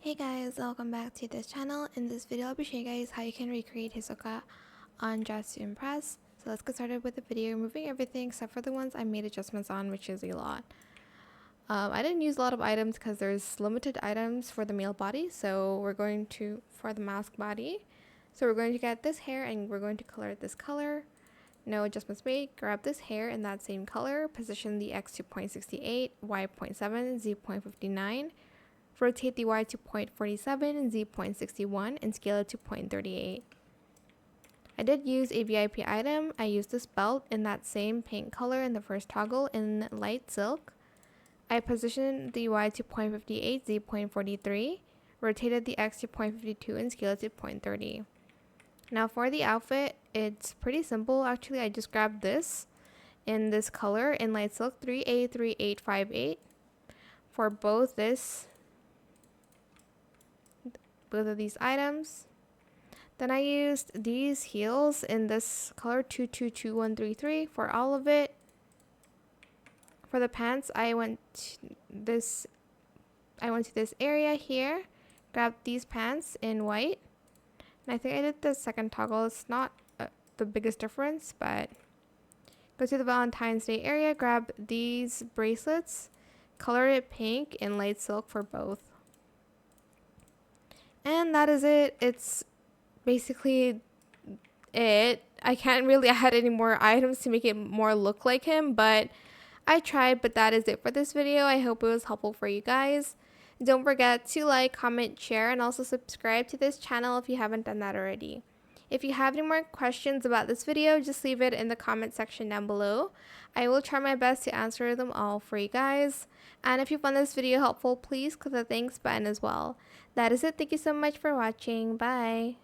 Hey guys, welcome back to this channel. In this video, I'll be showing you guys how you can recreate Hisoka on Dress to Impress. So let's get started with the video, removing everything except for the ones I made adjustments on, which is a lot. I didn't use a lot of items because there's limited items for the male body. So we're going to, for the mask body, so we're going to get this hair and we're going to color it this color. No adjustments made. Grab this hair in that same color, position the X to 0.68, Y 0.7, Z 0.59. Rotate the Y to 0.47 and Z 0.61 and scale it to 0.38. I did use a VIP item. I used this belt in that same pink color in the first toggle in light silk. I positioned the Y to 0.58, Z 0.43, rotated the X to 0.52 and scaled it to 0.30. Now for the outfit, it's pretty simple. Actually, I just grabbed this in this color in light silk 3A3858 for both of these items. Then I used these heels in this color 222133 for all of it. For the pants, I went to this area here, grabbed these pants in white, and I think I did the second toggle. It's not the biggest difference, but go to the Valentine's Day area, grab these bracelets, color it pink in light silk for both. And that is it. It's basically it. I can't really add any more items to make it more look like him, but I tried. But that is it for this video. I hope it was helpful for you guys. Don't forget to like, comment, share, and also subscribe to this channel if you haven't done that already. If you have any more questions about this video, just leave it in the comment section down below. I will try my best to answer them all for you guys. And if you found this video helpful, please click the thanks button as well. That is it. Thank you so much for watching. Bye.